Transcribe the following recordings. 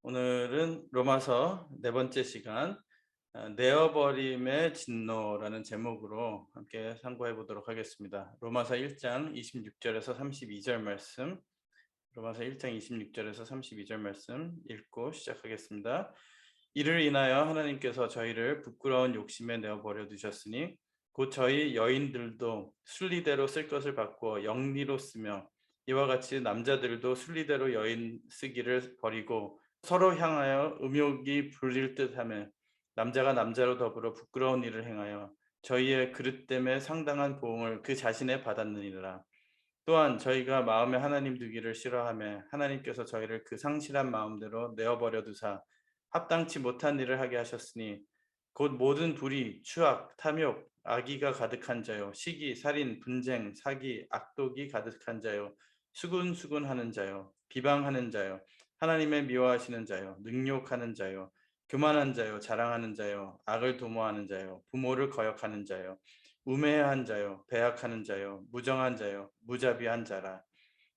오늘은 로마서 네 번째 시간 내어버림의 진노라는 제목으로 함께 상고해 보도록 하겠습니다. 로마서 1장 26절에서 32절 말씀, 로마서 1장 26절에서 32절 말씀 읽고 시작하겠습니다. 이를 인하여 하나님께서 저희를 부끄러운 욕심에 내어버려 두셨으니 곧 저희 여인들도 순리대로 쓸 것을 바꾸어 영리로 쓰며 이와 같이 남자들도 순리대로 여인 쓰기를 버리고 서로 향하여 음욕이 부릴 듯하며 남자가 남자로 더불어 부끄러운 일을 행하여 저희의 그릇됨에 상당한 보응을 그 자신에 받았느니라. 또한 저희가 마음에 하나님 두기를 싫어하며 하나님께서 저희를 그 상실한 마음대로 내어버려 두사 합당치 못한 일을 하게 하셨으니 곧 모든 불의, 추악, 탐욕, 악의가 가득한 자요 시기, 살인, 분쟁, 사기, 악독이 가득한 자요 수군수군하는 자요 비방하는 자요 하나님의 미워하시는 자요 능욕하는 자요 교만한 자요 자랑하는 자요 악을 도모하는 자요 부모를 거역하는 자요 우매한 자요 배약하는 자요 무정한 자요 무자비한 자라.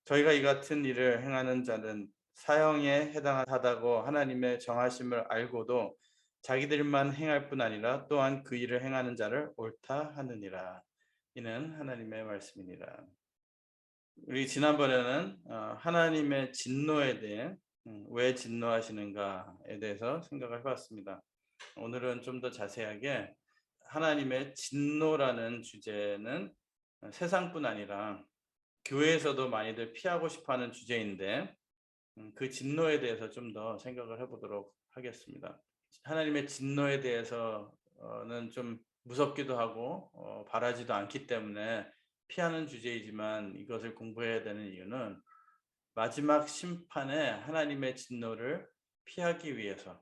저희가 이 같은 일을 행하는 자는 사형에 해당하다고 하나님의 정하심을 알고도 자기들만 행할 뿐 아니라 또한 그 일을 행하는 자를 옳다 하느니라. 이는 하나님의 말씀이니라. 우리 지난번에는 하나님의 진노에 대해 왜 진노하시는가에 대해서 생각을 해봤습니다. 오늘은 좀 더 자세하게 하나님의 진노라는 주제는 세상뿐 아니라 교회에서도 많이들 피하고 싶어하는 주제인데 그 진노에 대해서 좀 더 생각을 해보도록 하겠습니다. 하나님의 진노에 대해서는 좀 무섭기도 하고 바라지도 않기 때문에 피하는 주제이지만 이것을 공부해야 되는 이유는 마지막 심판에 하나님의 진노를 피하기 위해서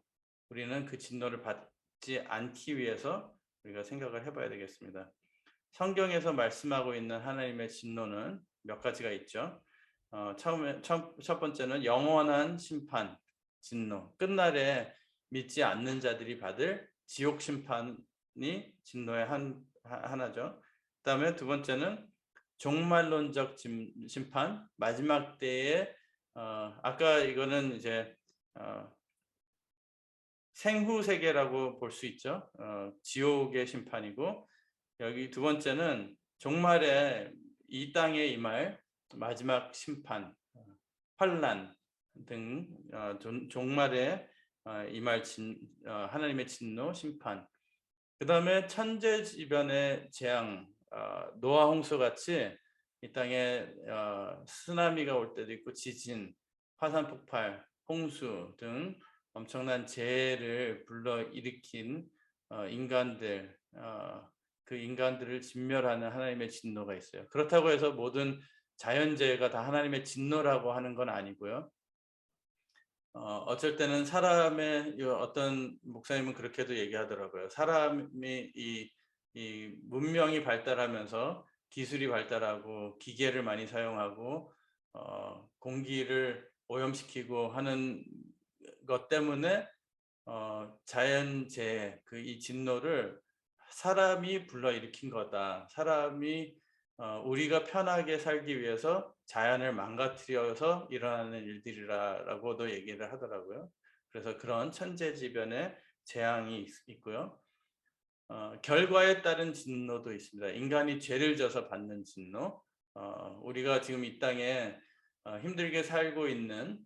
우리는 그 진노를 받지 않기 위해서 우리가 생각을 해봐야 되겠습니다. 성경에서 말씀하고 있는 하나님의 진노는 몇 가지가 있죠. 첫 번째는 영원한 심판, 진노. 끝날에 믿지 않는 자들이 받을 지옥 심판이 진노의 하나죠. 그다음에 두 번째는 종말론적 심판, 마지막 때에 아까 이거는 이제 생후 세계라고 볼 수 있죠. 지옥의 심판이고 여기 두 번째는 종말에 이 땅에 임할 마지막 심판, 환난 등 종말에 임할 하나님의 진노 심판. 그 다음에 천재지변의 재앙, 노아 홍수 같이 이 땅에 쓰나미가 올 때도 있고 지진, 화산 폭발, 홍수 등 엄청난 재해를 불러일으킨 인간들, 그 인간들을 진멸하는 하나님의 진노가 있어요. 그렇다고 해서 모든 자연재해가 다 하나님의 진노라고 하는 건 아니고요. 어쩔 때는 사람의 어떤 목사님은 그렇게도 얘기하더라고요. 사람이 이 문명이 발달하면서 기술이 발달하고 기계를 많이 사용하고 공기를 오염시키고 하는 것 때문에 자연재해 이 진노를 사람이 불러일으킨 거다. 사람이 우리가 편하게 살기 위해서 자연을 망가뜨려서 일어나는 일들이라고도 얘기를 하더라고요. 그래서 그런 천재지변의 재앙이 있고요. 결과에 따른 진노도 있습니다. 인간이 죄를 져서 받는 진노. 우리가 지금 이 땅에 힘들게 살고 있는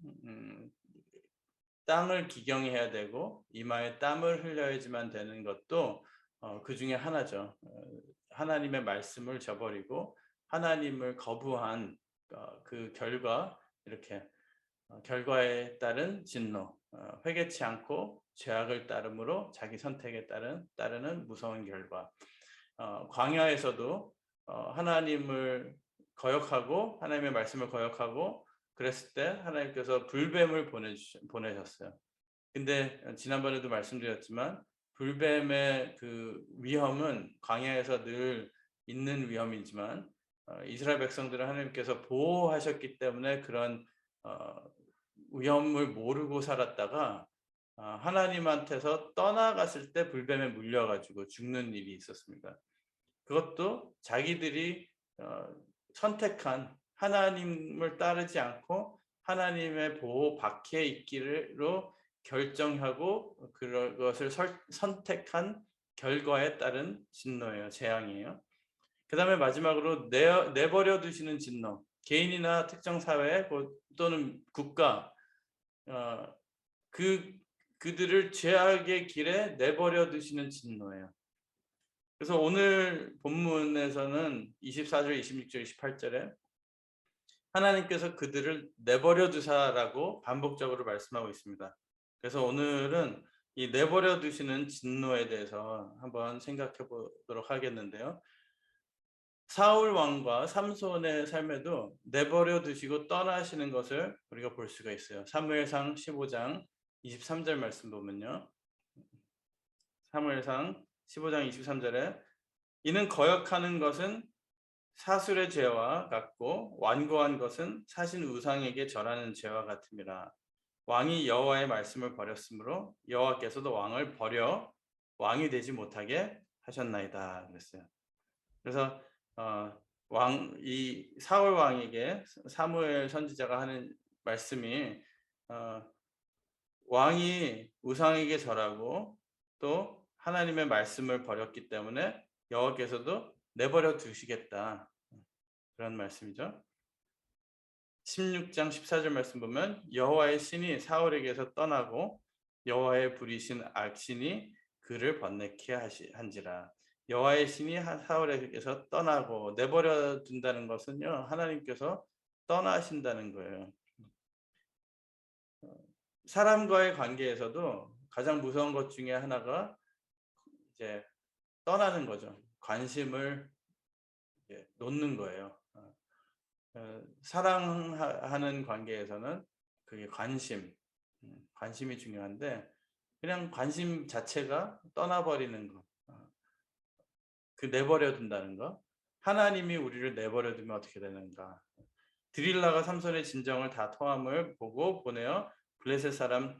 땅을 기경해야 되고 이마에 땀을 흘려야지만 되는 것도 그 중에 하나죠. 하나님의 말씀을 저버리고 하나님을 거부한 그 결과, 이렇게 결과에 따른 진노, 회개치 않고 죄악을 따름으로 자기 선택에 따르는 무서운 결과. 광야에서도 하나님을 거역하고 하나님의 말씀을 거역하고 그랬을 때 하나님께서 불뱀을 보내셨어요. 근데 지난번에도 말씀드렸지만 불뱀의 그 위험은 광야에서 늘 있는 위험이지만 이스라엘 백성들은 하나님께서 보호하셨기 때문에 그런 위험을 모르고 살았다가 하나님한테서 떠나갔을 때 불뱀에 물려가지고 죽는 일이 있었습니다. 그것도 자기들이 선택한 하나님을 따르지 않고 하나님의 보호 밖에 있기로 결정하고 그것을 선택한 결과에 따른 진노예요. 재앙이에요. 그 다음에 마지막으로 내버려 두시는 진노. 개인이나 특정 사회 또는 국가, 그들을 죄악의 길에 내버려 두시는 진노예요. 그래서 오늘 본문에서는 24절, 26절, 28절에 하나님께서 그들을 내버려 두사라고 반복적으로 말씀하고 있습니다. 그래서 오늘은 이 내버려 두시는 진노에 대해서 한번 생각해 보도록 하겠는데요. 사울 왕과 삼손의 삶에도 내버려 두시고 떠나시는 것을 우리가 볼 수가 있어요. 사무엘상 15장 23절 말씀 보면요. 사무엘상 15장 23절에 이는 거역하는 것은 사술의 죄와 같고 완고한 것은 사신 우상에게 절하는 죄와 같음이라. 왕이 여호와의 말씀을 버렸으므로 여호와께서도 왕을 버려 왕이 되지 못하게 하셨나이다 그랬어요. 그래서 이 사울 왕에게 사무엘 선지자가 하는 말씀이 왕이 우상에게 절하고 또 하나님의 말씀을 버렸기 때문에 여호와께서도 내버려 두시겠다. 그런 말씀이죠. 16장 14절 말씀 보면 여호와의 신이 사울에게서 떠나고 여호와의 부리신 악신이 그를 번뇌케 한지라. 여호와의 신이 사울에게서 떠나고 내버려 둔다는 것은요, 하나님께서 떠나신다는 거예요. 사람과의 관계에서도 가장 무서운 것 중에 하나가 이제 떠나는 거죠. 관심을 놓는 거예요. 사랑하는 관계에서는 그게 관심이 중요한데 그냥 관심 자체가 떠나버리는 것, 그 내버려 둔다는 것. 하나님이 우리를 내버려 두면 어떻게 되는가. 드릴라가 삼손의 진정을 다 토함을 보고 보내어 블레셋 사람의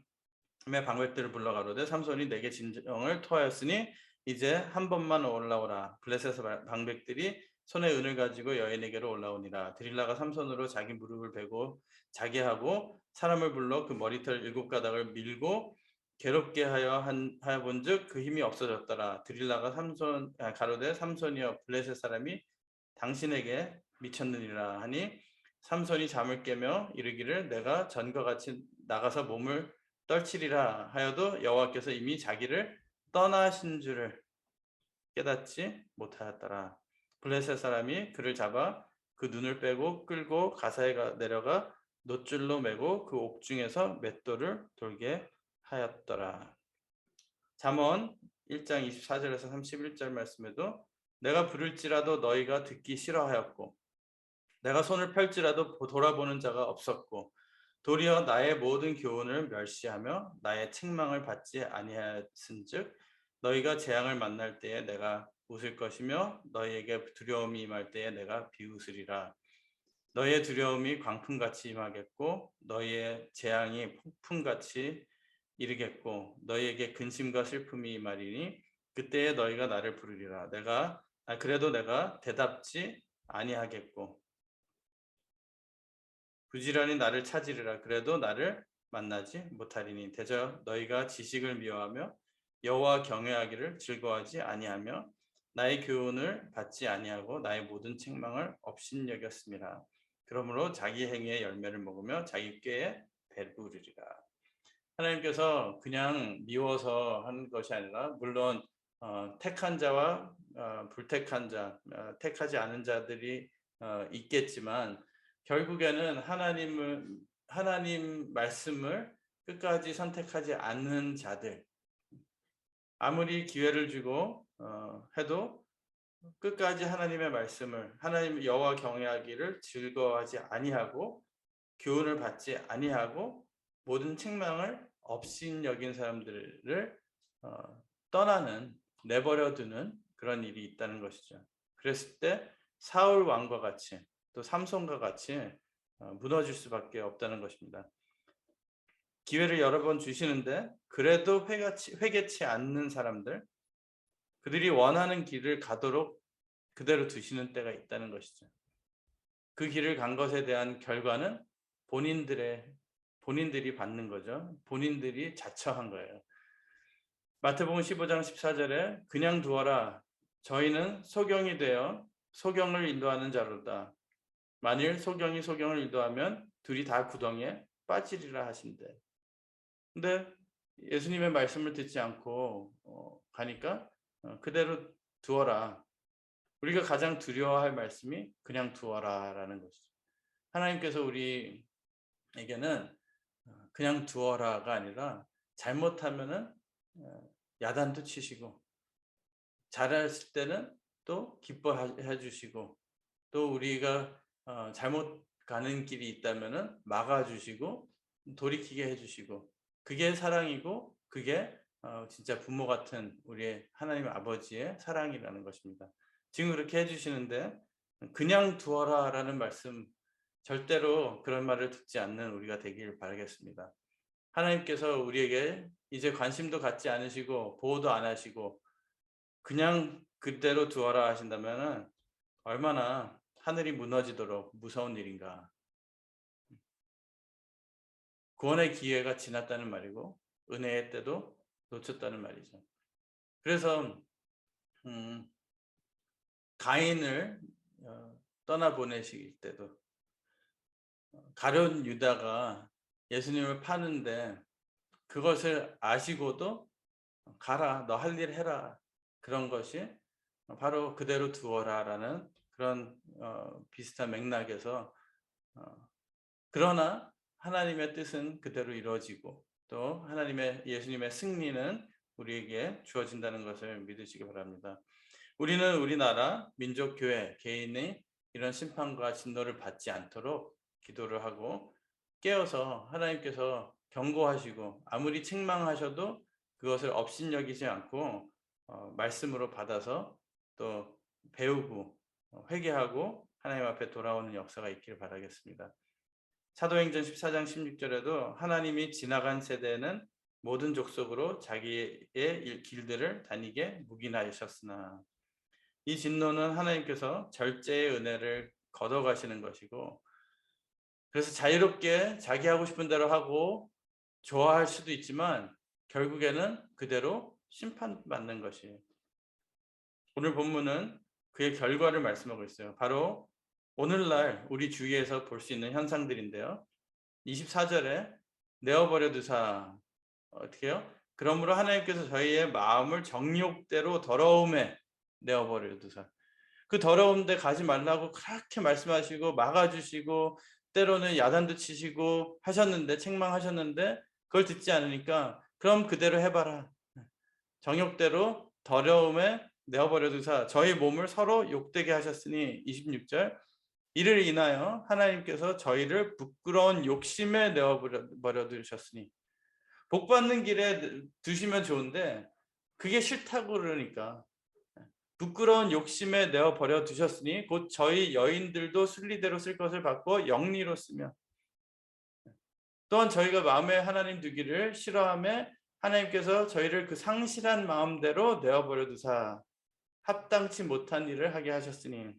방백들을 불러 가로되 삼손이 내게 진정을 토하였으니 이제 한 번만 올라오라. 블레셋 방백들이 손에 은을 가지고 여인에게로 올라오니라. 드릴라가 삼손으로 자기 무릎을 베고 자게 하고 사람을 불러 그 머리털 7가닥을 밀고 괴롭게 하여 본즉 그 힘이 없어졌더라. 드릴라가 가로되 삼손이여 블레셋 사람이 당신에게 미쳤느니라 하니 삼손이 잠을 깨며 이르기를 내가 전과 같이 나가서 몸을 떨치리라 하여도 여호와께서 이미 자기를 떠나신 줄을 깨닫지 못하였더라. 블레셋 사람이 그를 잡아 그 눈을 빼고 끌고 가사에 내려가 놋줄로 매고 그 옥중에서 맷돌을 돌게 하였더라. 잠언 1장 24절에서 31절 말씀에도 내가 부를지라도 너희가 듣기 싫어하였고 내가 손을 펼지라도 돌아보는 자가 없었고 도리어 나의 모든 교훈을 멸시하며 나의 책망을 받지 아니하였은즉 너희가 재앙을 만날 때에 내가 웃을 것이며 너희에게 두려움이 임할 때에 내가 비웃으리라. 너희의 두려움이 광풍같이 임하겠고 너희의 재앙이 폭풍같이 이르겠고 너희에게 근심과 슬픔이 임하리니 그때에 너희가 나를 부르리라. 그래도 내가 대답지 아니하겠고 부지런히 나를 찾으리라. 그래도 나를 만나지 못하리니 대저 너희가 지식을 미워하며 여호와 경외하기를 즐거워하지 아니하며 나의 교훈을 받지 아니하고 나의 모든 책망을 업신여겼습니다. 그러므로 자기 행위의 열매를 먹으며 자기 꾀에 배부르리라. 하나님께서 그냥 미워서 하는 것이 아니라 물론 택한 자와 불택한 자, 택하지 않은 자들이 있겠지만 결국에는 하나님 말씀을 끝까지 선택하지 않는 자들, 아무리 기회를 주고 해도 끝까지 하나님의 말씀을 하나님 여호와 경외하기를 즐거워하지 아니하고 교훈을 받지 아니하고 모든 책망을 업신여긴 사람들을 떠나는 내버려두는 그런 일이 있다는 것이죠. 그랬을 때 사울 왕과 같이 또 삼손과 같이 무너질 수밖에 없다는 것입니다. 기회를 여러 번 주시는데 그래도 회개치 않는 사람들, 그들이 원하는 길을 가도록 그대로 두시는 때가 있다는 것이죠. 그 길을 간 것에 대한 결과는 본인들이 받는 거죠. 본인들이 자처한 거예요. 마태복음 15장 14절에 그냥 두어라. 저희는 소경이 되어 소경을 인도하는 자로다. 만일 소경이 소경을 인도하면 둘이 다 구덩이에 빠지리라 하신대. 근데 예수님의 말씀을 듣지 않고 가니까 그대로 두어라. 우리가 가장 두려워할 말씀이 그냥 두어라라는 것이죠. 하나님께서 우리에게는 그냥 두어라가 아니라 잘못하면은 야단도 치시고 잘했을 때는 또 기뻐해 주시고 또 우리가 잘못 가는 길이 있다면은 막아 주시고 돌이키게 해 주시고 그게 사랑이고 그게 진짜 부모 같은 우리의 하나님 아버지의 사랑이라는 것입니다. 지금 그렇게 해 주시는데 그냥 두어라라는 말씀 절대로 그런 말을 듣지 않는 우리가 되길 바라겠습니다. 하나님께서 우리에게 이제 관심도 갖지 않으시고 보호도 안 하시고 그냥 그대로 두어라 하신다면은 얼마나 하늘이 무너지도록 무서운 일인가. 구원의 기회가 지났다는 말이고 은혜의 때도 놓쳤다는 말이죠. 그래서 가인을 떠나보내실 때도 가룟 유다가 예수님을 파는데 그것을 아시고도 가라, 너 할 일 해라. 그런 것이 바로 그대로 두어라라는 그런 비슷한 맥락에서 그러나 하나님의 뜻은 그대로 이루어지고 또 하나님의 예수님의 승리는 우리에게 주어진다는 것을 믿으시기 바랍니다. 우리는 우리나라, 민족, 교회, 개인이 이런 심판과 진노를 받지 않도록 기도를 하고 깨어서 하나님께서 경고하시고 아무리 책망하셔도 그것을 업신여기지 않고 말씀으로 받아서 또 배우고 회개하고 하나님 앞에 돌아오는 역사가 있기를 바라겠습니다. 사도행전 14장 16절에도 하나님이 지나간 세대는 모든 족속으로 자기의 길들을 다니게 묵인하셨으나 이 진노는 하나님께서 절제의 은혜를 걷어가시는 것이고 그래서 자유롭게 자기 하고 싶은 대로 하고 좋아할 수도 있지만 결국에는 그대로 심판받는 것이에요. 오늘 본문은 그의 결과를 말씀하고 있어요. 바로 오늘날 우리 주위에서 볼 수 있는 현상들인데요. 24절에 내어버려 두사 어떻게 해요? 그러므로 하나님께서 저희의 마음을 정욕대로 더러움에 내어버려 두사 그 더러운 데 가지 말라고 그렇게 말씀하시고 막아주시고 때로는 야단도 치시고 하셨는데 책망하셨는데 그걸 듣지 않으니까 그럼 그대로 해봐라. 정욕대로 더러움에 내어버려 두사 저희 몸을 서로 욕되게 하셨으니 26절 이를 인하여 하나님께서 저희를 부끄러운 욕심에 내어버려 두셨으니 복받는 길에 두시면 좋은데 그게 싫다고 그러니까 부끄러운 욕심에 내어버려 두셨으니 곧 저희 여인들도 순리대로 쓸 것을 받고 영리로 쓰며 또한 저희가 마음에 하나님 두기를 싫어하며 하나님께서 저희를 그 상실한 마음대로 내어버려 두사 합당치 못한 일을 하게 하셨으니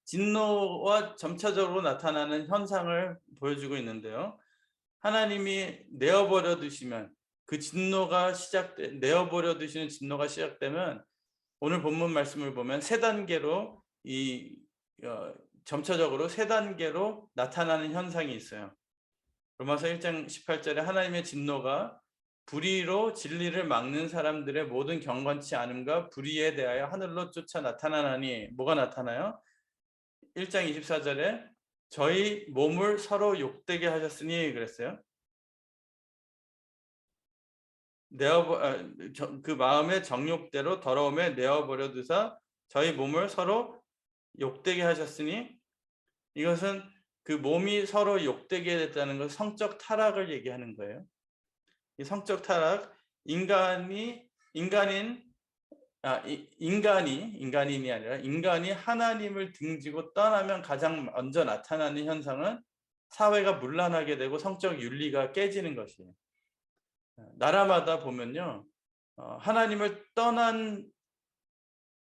진노와 점차적으로 나타나는 현상을 보여주고 있는데요. 하나님이 내어버려 두시면 그 진노가 내어버려 두시는 진노가 시작되면 오늘 본문 말씀을 보면 세 단계로 점차적으로 세 단계로 나타나는 현상이 있어요. 로마서 1장 18절에 하나님의 진노가 불의로 진리를 막는 사람들의 모든 경건치 않음과 불의에 대하여 하늘로 쫓아 나타나나니 뭐가 나타나요? 1장 24절에 저희 몸을 서로 욕되게 하셨으니 그랬어요. 그 마음의 정욕대로 더러움에 내어버려 두사 저희 몸을 서로 욕되게 하셨으니 이것은 그 몸이 서로 욕되게 됐다는 것 성적 타락을 얘기하는 거예요. 이 성적 타락 인간인이 아니라 인간이 하나님을 등지고 떠나면 가장 먼저 나타나는 현상은 사회가 문란하게 되고 성적 윤리가 깨지는 것이에요. 나라마다 보면요. 하나님을 떠난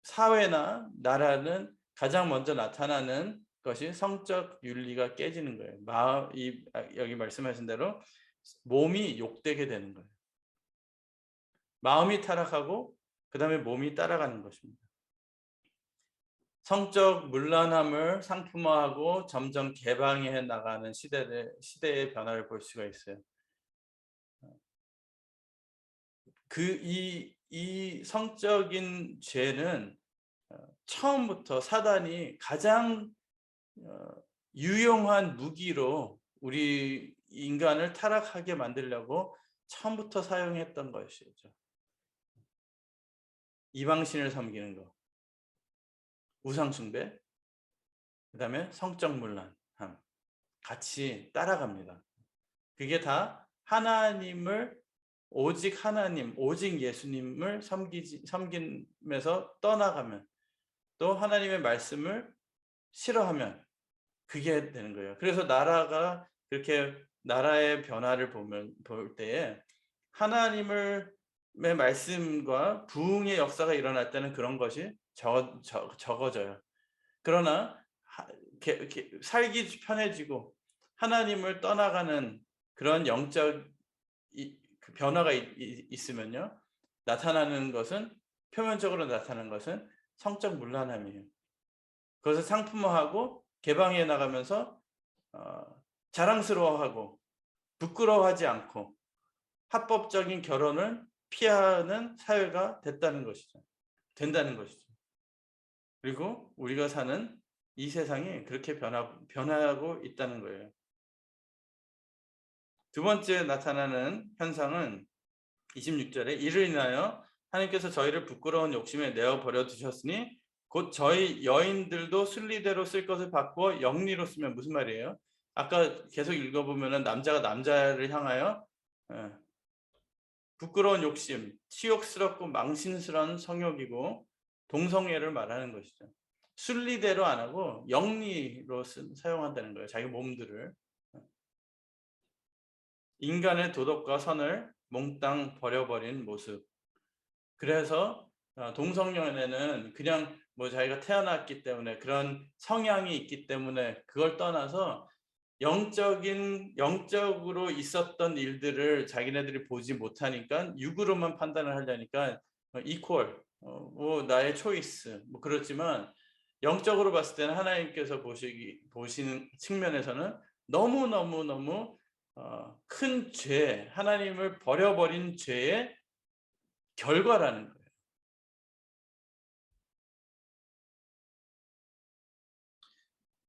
사회나 나라는 가장 먼저 나타나는 것이 성적 윤리가 깨지는 거예요. 여기 말씀하신 대로 몸이 욕되게 되는 거예요. 마음이 타락하고 그다음에 몸이 따라가는 것입니다. 성적 문란함을 상품화하고 점점 개방해 나가는 시대의 변화를 볼 수가 있어요. 이 성적인 죄는 처음부터 사단이 가장 유용한 무기로 우리 인간을 타락하게 만들려고 처음부터 사용했던 것이죠. 이방신을 섬기는 것, 우상 숭배, 그다음에 성적 문란함 같이 따라갑니다. 그게 다 오직 하나님, 오직 예수님을 섬기면서 떠나가면, 또 하나님의 말씀을 싫어하면 그게 되는 거예요. 그래서 나라의 변화를 볼 때에 하나님의 말씀과 부흥의 역사가 일어날 때는 그런 것이 적어져요. 그러나 살기 편해지고 하나님을 떠나가는 그런 영적 그 변화가 있으면요, 표면적으로 나타나는 것은 성적 문란함이에요. 그것을 상품화하고 개방해 나가면서 자랑스러워하고 부끄러워하지 않고 합법적인 결혼을 피하는 사회가 된다는 것이죠. 그리고 우리가 사는 이 세상이 그렇게 변하고 있다는 거예요. 두 번째 나타나는 현상은 26절에 이를 인하여 하나님께서 저희를 부끄러운 욕심에 내어 버려 두셨으니 곧 저희 여인들도 순리대로 쓸 것을 바꾸어 영리로 쓰면, 무슨 말이에요? 아까 계속 읽어보면은 남자가 남자를 향하여 부끄러운 욕심, 치욕스럽고 망신스러운 성욕이고 동성애를 말하는 것이죠. 순리대로 안 하고 영리로 사용한다는 거예요. 자기 몸들을. 인간의 도덕과 선을 몽땅 버려버린 모습. 그래서 동성연애는 그냥 뭐 자기가 태어났기 때문에 그런 성향이 있기 때문에 그걸 떠나서 영적으로 있었던 일들을 자기네들이 보지 못하니까 육으로만 판단을 하려니까 이퀄, 뭐 나의 초이스, 뭐 그렇지만 영적으로 봤을 때는 하나님께서 보시는 측면에서는 너무 큰 죄, 하나님을 버려버린 죄의 결과라는 거예요.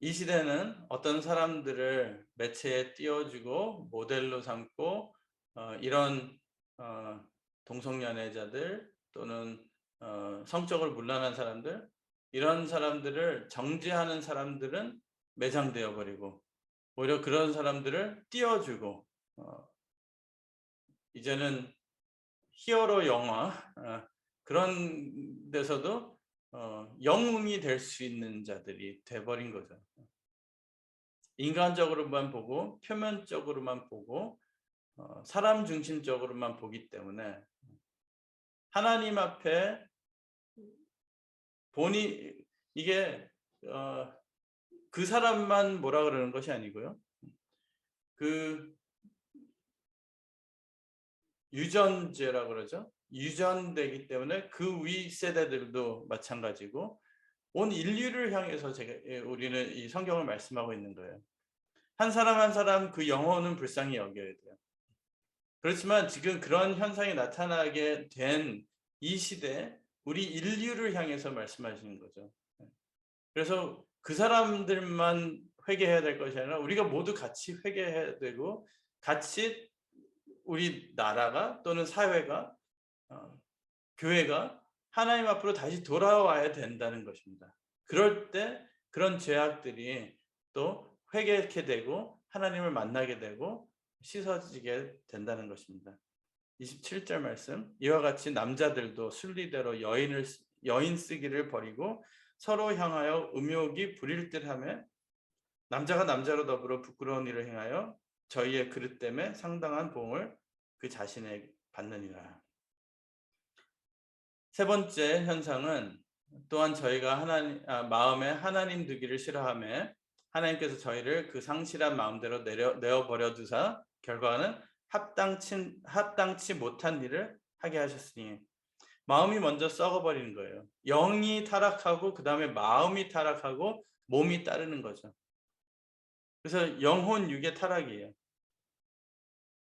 이 시대는 어떤 사람들을 매체에 띄워주고 모델로 삼고 이런 동성연애자들 또는 성적으로 문란한 사람들, 이런 사람들을 정죄하는 사람들은 매장되어 버리고 오히려 그런 사람들을 띄워주고 이제는 히어로 영화 그런 데서도 영웅이 될 수 있는 자들이 돼버린 거죠. 인간적으로만 보고 표면적으로만 보고 사람 중심적으로만 보기 때문에 하나님 앞에 이게 그 사람만 뭐라 그러는 것이 아니고요. 그 유전죄라고 그러죠. 유전되기 때문에 그 위 세대들도 마찬가지고 온 인류를 향해서 우리는 이 성경을 말씀하고 있는 거예요. 한 사람 한 사람 그 영혼은 불쌍히 여겨야 돼요. 그렇지만 지금 그런 현상이 나타나게 된 이 시대, 우리 인류를 향해서 말씀하시는 거죠. 그래서 그 사람들만 회개해야 될 것이 아니라 우리가 모두 같이 회개해야 되고 같이 우리 나라가 또는 사회가 교회가 하나님 앞으로 다시 돌아와야 된다는 것입니다. 그럴 때 그런 죄악들이 또 회개하게 되고 하나님을 만나게 되고 씻어지게 된다는 것입니다. 27절 말씀, 이와 같이 남자들도 순리대로 여인 쓰기를 버리고 서로 향하여 음욕이 부릴 듯하며 남자가 남자로 더불어 부끄러운 일을 행하여 저희의 그릇 때문에 상당한 보응을 그 자신에게 받느니라. 세 번째 현상은 또한 저희가 마음에 하나님 두기를 싫어하며 하나님께서 저희를 그 상실한 마음대로 내어버려 두사 결과는 합당치 못한 일을 하게 하셨으니, 마음이 먼저 썩어버리는 거예요. 영이 타락하고 그 다음에 마음이 타락하고 몸이 따르는 거죠. 그래서 영혼 육의 타락이에요.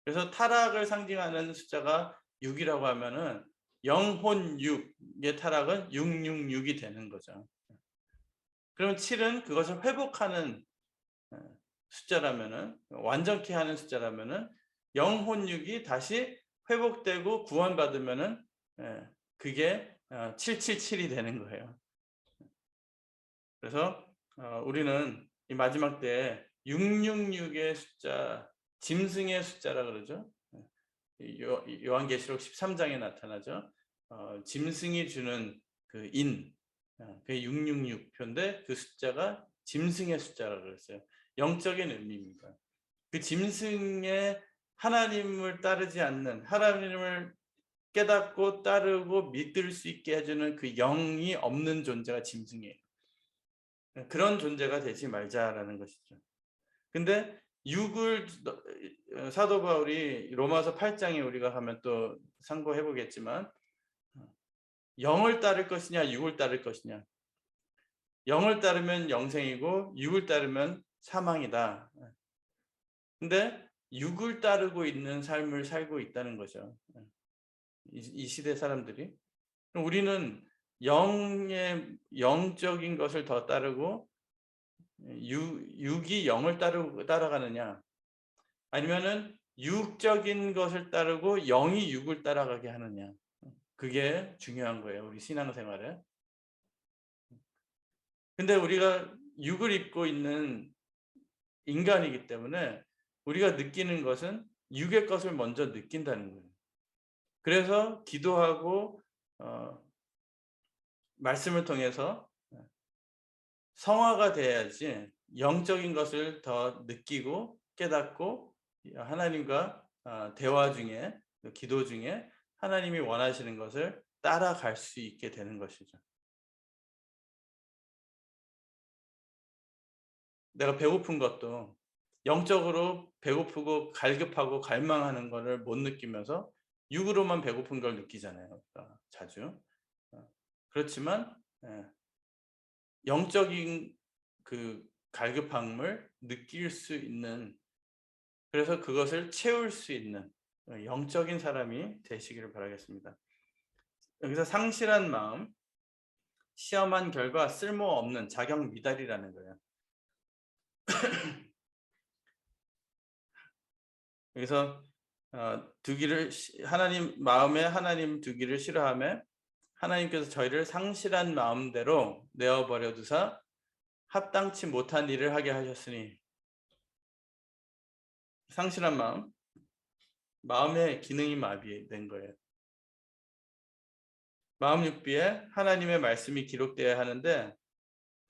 그래서 타락을 상징하는 숫자가 6이라고 하면은 영혼 육의 타락은 666이 되는 거죠. 그럼 7은 그것을 회복하는 숫자라면은, 완전케 하는 숫자라면은 영혼 육이 다시 회복되고 구원받으면은 그게 777이 되는 거예요. 그래서 우리는 이 마지막 때에 666의 숫자, 짐승의 숫자라 그러죠. 요한계시록 13장에 나타나죠. 짐승이 주는 그 그게 666표인데 그 숫자가 짐승의 숫자라고 그랬어요. 영적인 의미입니다. 그 짐승의 하나님을 따르지 않는, 하나님을 깨닫고 따르고 믿을 수 있게 해주는 그 영이 없는 존재가 짐승이에요. 그런 존재가 되지 말자라는 것이죠. 근데 6을 사도 바울이 로마서 8장에 우리가 하면 또 상고해 보겠지만, 0을 따를 것이냐 6을 따를 것이냐. 0을 따르면 영생이고 6을 따르면 사망이다. 근데 6을 따르고 있는 삶을 살고 있다는 거죠. 이 시대 사람들이. 우리는 영적인 것을 더 따르고 6이 0을 따라가느냐, 아니면은 육적인 것을 따르고 0이 6을 따라가게 하느냐. 그게 중요한 거예요, 우리 신앙생활에. 근데 우리가 6을 입고 있는 인간이기 때문에 우리가 느끼는 것은 6의 것을 먼저 느낀다는 거예요. 그래서 기도하고 말씀을 통해서 성화가 돼야지 영적인 것을 더 느끼고 깨닫고 하나님과 대화 중에, 기도 중에 하나님이 원하시는 것을 따라갈 수 있게 되는 것이죠. 내가 배고픈 것도 영적으로 배고프고 갈급하고 갈망하는 것을 못 느끼면서 육으로만 배고픈 걸 느끼잖아요, 자주. 그렇지만 영적인 그 갈급함을 느낄 수 있는, 그래서 그것을 채울 수 있는 영적인 사람이 되시기를 바라겠습니다. 여기서 상실한 마음, 시험한 결과 쓸모없는 자격 미달이라는 거예요. 여기서 마음에 하나님 두기를 싫어하며 하나님께서 저희를 상실한 마음대로 내어버려 두사 합당치 못한 일을 하게 하셨으니, 상실한 마음의 기능이 마비된 거예요. 마음 육비에 하나님의 말씀이 기록되어야 하는데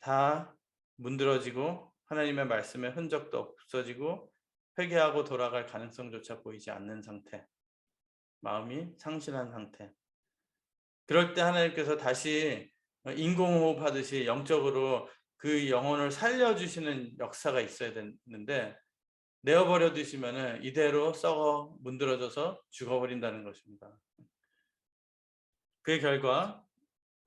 다 문드러지고 하나님의 말씀의 흔적도 없어지고 회개하고 돌아갈 가능성조차 보이지 않는 상태, 마음이 상실한 상태. 그럴 때 하나님께서 다시 인공호흡 하듯이 영적으로 그 영혼을 살려주시는 역사가 있어야 되는데, 내어버려 두시면은 이대로 썩어 문드러져서 죽어버린다는 것입니다. 그 결과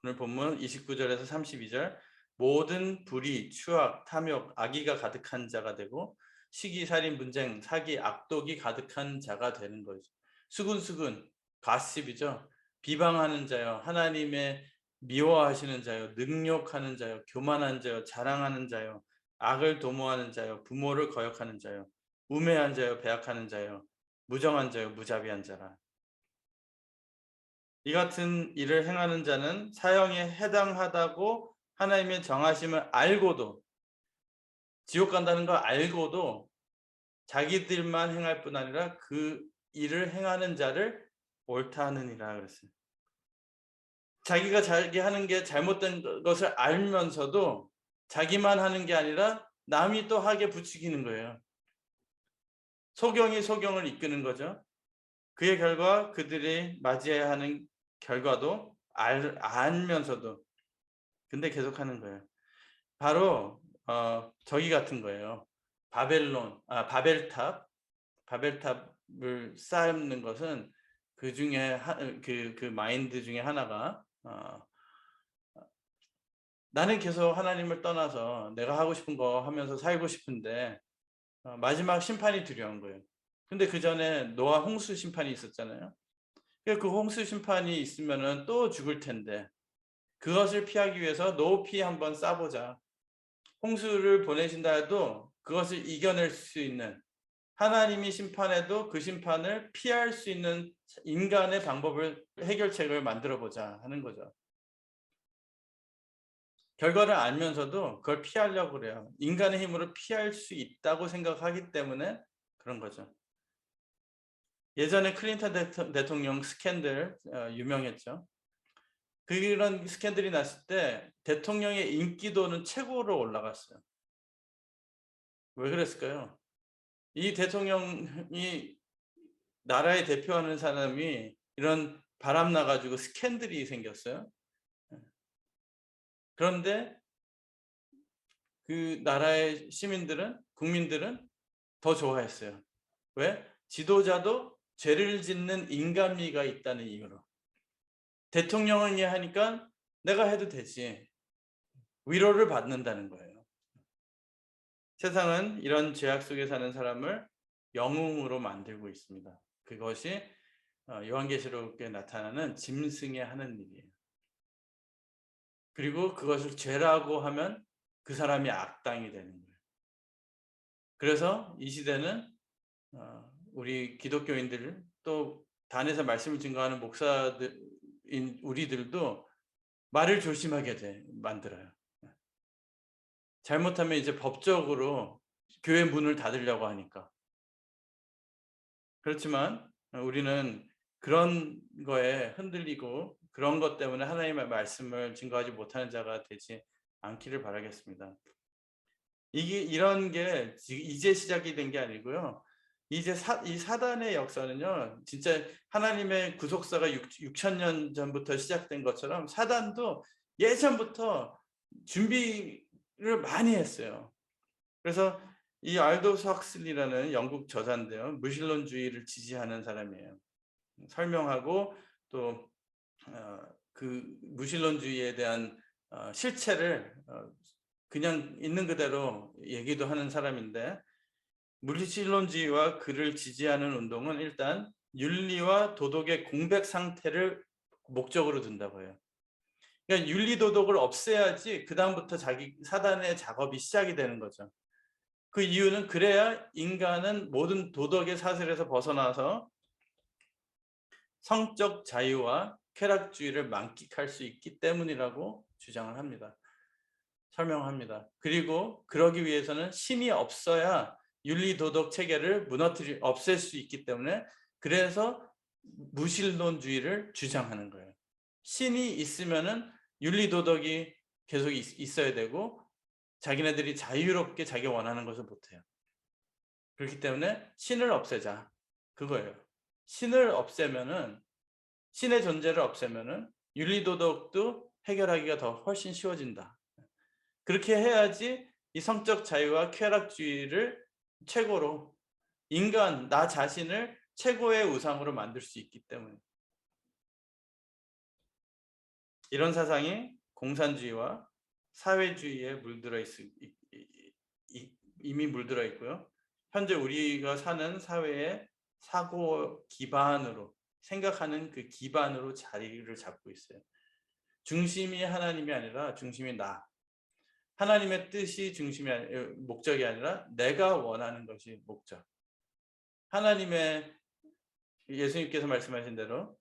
오늘 본문 29절에서 32절, 모든 불의, 추악, 탐욕, 악의가 가득한 자가 되고 시기, 살인, 분쟁, 사기, 악독이 가득한 자가 되는 거죠. 수근수근, 가십이죠. 비방하는 자요, 하나님의 미워하시는 자요, 능욕하는 자요, 교만한 자요, 자랑하는 자요, 악을 도모하는 자요, 부모를 거역하는 자요, 우매한 자요, 배악하는 자요, 무정한 자요, 무자비한 자라. 이 같은 일을 행하는 자는 사형에 해당하다고 하나님의 정하심을 알고도, 지옥 간다는 걸 알고도 자기들만 행할 뿐 아니라 그 일을 행하는 자를 옳다 하느니라 그랬어요. 자기가 자기 하는 게 잘못된 것을 알면서도 자기만 하는 게 아니라 남이 또 하게 부추기는 거예요. 소경이 소경을 이끄는 거죠. 그의 결과 그들이 맞이해야 하는 결과도 알면서도 근데 계속하는 거예요. 바로 저기 같은 거예요. 바벨탑을 쌓는 것은 그중에 그 마인드 중에 하나가 나는 계속 하나님을 떠나서 내가 하고 싶은 거 하면서 살고 싶은데 마지막 심판이 두려운 거예요. 근데 그전에 노아 홍수 심판이 있었잖아요. 그 홍수 심판이 있으면은 또 죽을 텐데 그것을 피하기 위해서 높이 한번 쌓아보자. 홍수를 보내신다 해도 그것을 이겨낼 수 있는, 하나님이 심판해도 그 심판을 피할 수 있는 인간의 방법을, 해결책을 만들어 보자 하는 거죠. 결과를 알면서도 그걸 피하려고 그래요. 인간의 힘으로 피할 수 있다고 생각하기 때문에 그런 거죠. 예전에 클린턴 대통령 스캔들 유명했죠. 그런 스캔들이 났을 때 대통령의 인기도는 최고로 올라갔어요. 왜 그랬을까요? 이 대통령이, 나라에 대표하는 사람이 이런 바람 나가지고 스캔들이 생겼어요. 그런데 그 나라의 국민들은 더 좋아했어요. 왜? 지도자도 죄를 짓는 인간미가 있다는 이유로. 대통령이 하니까 내가 해도 되지. 위로를 받는다는 거예요. 세상은 이런 죄악 속에 사는 사람을 영웅으로 만들고 있습니다. 그것이 요한계시록에 나타나는 짐승의 하는 일이에요. 그리고 그것을 죄라고 하면 그 사람이 악당이 되는 거예요. 그래서 이 시대는 우리 기독교인들, 또 단에서 말씀을 증거하는 목사들인 우리들도 말을 조심하게 만들어요. 잘못하면 이제 법적으로 교회 문을 닫으려고 하니까. 그렇지만 우리는 그런 거에 흔들리고 그런 것 때문에 하나님의 말씀을 증거하지 못하는 자가 되지 않기를 바라겠습니다. 이런 게 이제 시작이 된 게 아니고요. 이제 이 사단의 역사는요, 진짜 하나님의 구속사가 6,000년 전부터 시작된 것처럼 사단도 예전부터 준비를 많이 했어요. 그래서 이 알도스 헉슬리라는 영국 저자인데요, 무신론주의를 지지하는 사람이에요. 설명하고 또 그 무신론주의에 대한 실체를 그냥 있는 그대로 얘기도 하는 사람인데, 무신론주의와 그를 지지하는 운동은 일단 윤리와 도덕의 공백 상태를 목적으로 둔다고 해요. 그러니까 윤리 도덕을 없애야지 그다음부터 사단의 작업이 시작이 되는 거죠. 그 이유는 그래야 인간은 모든 도덕의 사슬에서 벗어나서 성적 자유와 쾌락주의를 만끽할 수 있기 때문이라고 주장을 합니다. 설명합니다. 그리고 그러기 위해서는 신이 없어야 윤리도덕 체계를 없앨 수 있기 때문에, 그래서 무신론주의를 주장하는 거예요. 신이 있으면은 윤리도덕이 계속 있어야 되고 자기네들이 자유롭게 자기가 원하는 것을 못해요. 그렇기 때문에 신을 없애자, 그거예요. 신을 없애면은, 신의 존재를 없애면은 윤리도덕도 해결하기가 더 훨씬 쉬워진다. 그렇게 해야지 이 성적 자유와 쾌락주의를 최고로, 나 자신을 최고의 우상으로 만들 수 있기 때문에. 이런 사상이 공산주의와 사회주의에 이미 물들어 있고요. 현재 우리가 사는 사회의 사고 기반으로, 생각하는 그 기반으로 자리를 잡고 있어요. 중심이 하나님이 아니라 중심이 나. 하나님의 뜻이 목적이 아니라 내가 원하는 것이 목적. 예수님께서 말씀하신 대로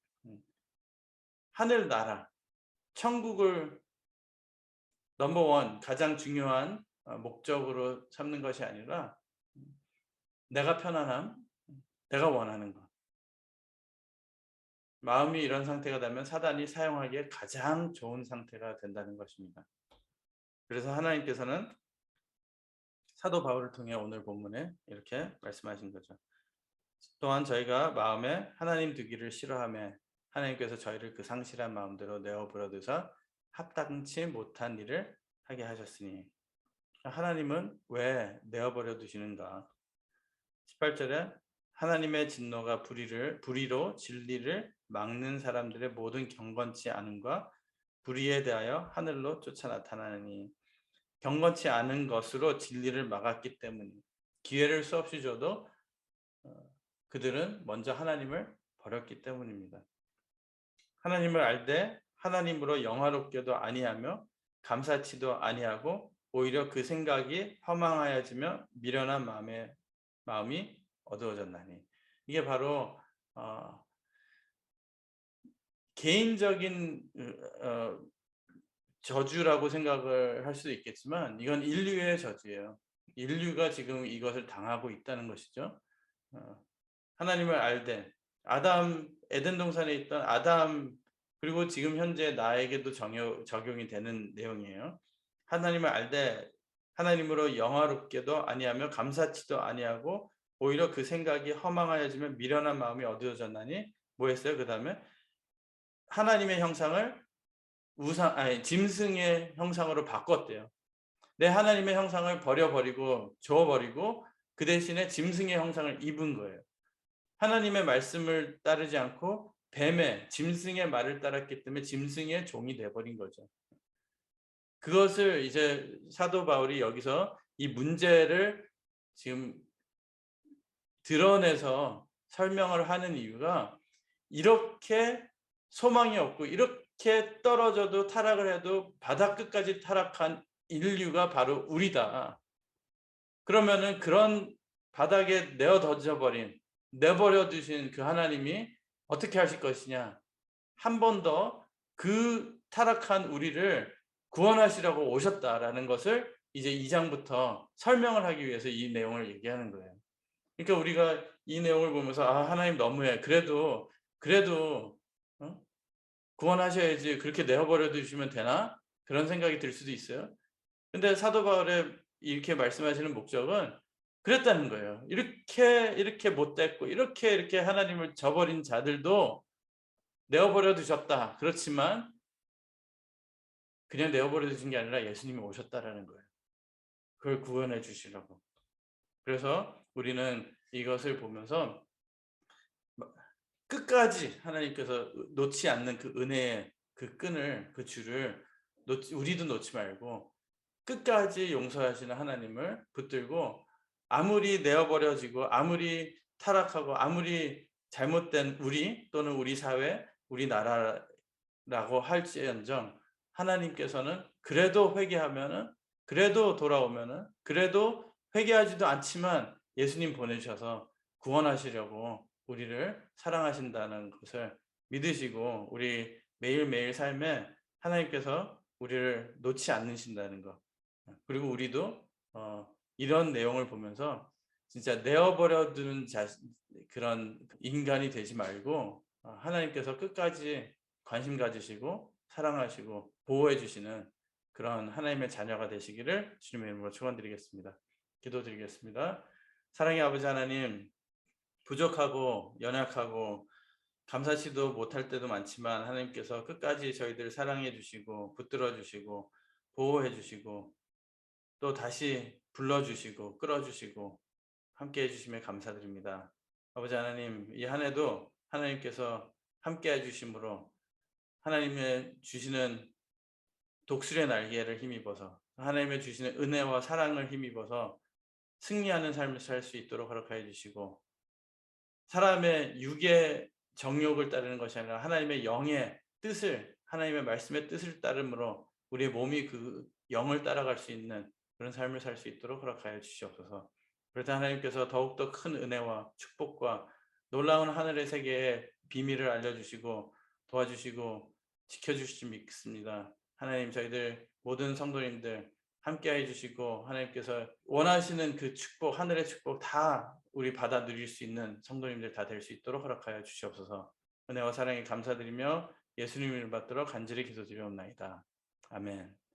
하늘나라, 천국을 넘버원, 가장 중요한 목적으로 삼는 것이 아니라 내가 편안함, 내가 원하는 것. 마음이 이런 상태가 되면 사단이 사용하기에 가장 좋은 상태가 된다는 것입니다. 그래서 하나님께서는 사도 바울을 통해 오늘 본문에 이렇게 말씀하신 거죠. 또한 저희가 마음에 하나님 두기를 싫어하며 하나님께서 저희를 그 상실한 마음대로 내어 불어두사 합당치 못한 일을 하게 하셨으니. 하나님은 왜 내어버려 두시는가? 18절에 하나님의 진노가 불의로 진리를 막는 사람들의 모든 경건치 않음과 불의에 대하여 하늘로 쫓아 나타나니, 경건치 않은 것으로 진리를 막았기 때문에 기회를 수없이 줘도 그들은 먼저 하나님을 버렸기 때문입니다. 하나님을 알되 하나님으로 영화롭게도 아니하며 감사치도 아니하고 오히려 그 생각이 허망하여지며 미련한 마음이 어두워졌나니. 이게 바로 개인적인 저주라고 생각을 할 수도 있겠지만 이건 인류의 저주예요. 인류가 지금 이것을 당하고 있다는 것이죠. 하나님을 알되 에덴 동산에 있던 아담, 그리고 지금 현재 나에게도 적용이 되는 내용이에요. 하나님을 알되 하나님으로 영화롭게도 아니하며 감사치도 아니하고 오히려 그 생각이 허망하여지면 미련한 마음이 어두워졌나니, 뭐 했어요? 그다음에 하나님의 형상을 짐승의 형상으로 바꿨대요. 내 하나님의 형상을 버려버리고 줘버리고 그 대신에 짐승의 형상을 입은 거예요. 하나님의 말씀을 따르지 않고 짐승의 말을 따랐기 때문에 짐승의 종이 돼버린 거죠. 그것을 이제 사도 바울이 여기서 이 문제를 지금 드러내서 설명을 하는 이유가, 이렇게 소망이 없고 이렇게 떨어져도 타락을 해도 바닥 끝까지 타락한 인류가 바로 우리다. 그러면은 그런 바닥에 내버려 두신 그 하나님이 어떻게 하실 것이냐? 한 번 더 그 타락한 우리를 구원하시려고 오셨다라는 것을 이제 2장부터 설명을 하기 위해서 이 내용을 얘기하는 거예요. 그러니까 우리가 이 내용을 보면서 하나님 너무해. 그래도 구원하셔야지, 그렇게 내버려 두시면 되나? 그런 생각이 들 수도 있어요. 근데 사도 바울의 이렇게 말씀하시는 목적은 그랬다는 거예요. 이렇게 못됐고 이렇게 하나님을 저버린 자들도 내어버려 두셨다. 그렇지만 그냥 내어버려 두신 게 아니라 예수님이 오셨다라는 거예요. 그걸 구원해 주시려고. 그래서 우리는 이것을 보면서 끝까지 하나님께서 놓지 않는 그 은혜의 그 끈을, 그 줄을 우리도 놓지 말고 끝까지 용서하시는 하나님을 붙들고, 아무리 내어버려지고 아무리 타락하고 아무리 잘못된 우리 또는 우리 사회, 우리나라라고 할지언정 하나님께서는 그래도 회개하면은, 그래도 돌아오면은, 그래도 회개하지도 않지만 예수님 보내셔서 구원하시려고 우리를 사랑하신다는 것을 믿으시고, 우리 매일매일 삶에 하나님께서 우리를 놓지 않으신다는 것, 그리고 우리도 이런 내용을 보면서 진짜 내어버려 두는 그런 인간이 되지 말고 하나님께서 끝까지 관심 가지시고 사랑하시고 보호해 주시는 그런 하나님의 자녀가 되시기를 주님의 이름으로 축원드리겠습니다. 기도드리겠습니다. 사랑의 아버지 하나님, 부족하고 연약하고 감사치도 못할 때도 많지만 하나님께서 끝까지 저희들 사랑해 주시고 붙들어 주시고 보호해 주시고 또 다시 불러주시고 끌어주시고 함께 해주심에 감사드립니다. 아버지 하나님, 이 한 해도 하나님께서 함께 해주심으로 하나님의 주시는 독수리의 날개를 힘입어서, 하나님의 주시는 은혜와 사랑을 힘입어서 승리하는 삶을 살 수 있도록 허락하여 주시고, 사람의 육의 정욕을 따르는 것이 아니라 하나님의 영의 뜻을, 하나님의 말씀의 뜻을 따름으로 우리의 몸이 그 영을 따라갈 수 있는 그런 삶을 살 수 있도록 허락하여 주시옵소서. 그럴 때 하나님께서 더욱더 큰 은혜와 축복과 놀라운 하늘의 세계의 비밀을 알려주시고 도와주시고 지켜주실 줄 믿습니다. 하나님, 저희들 모든 성도님들 함께해 주시고 하나님께서 원하시는 그 축복, 하늘의 축복 다 우리 받아 누릴 수 있는 성도님들 다 될 수 있도록 허락하여 주시옵소서. 은혜와 사랑에 감사드리며 예수님 이름 받들어 간절히 기도드리옵나이다. 아멘.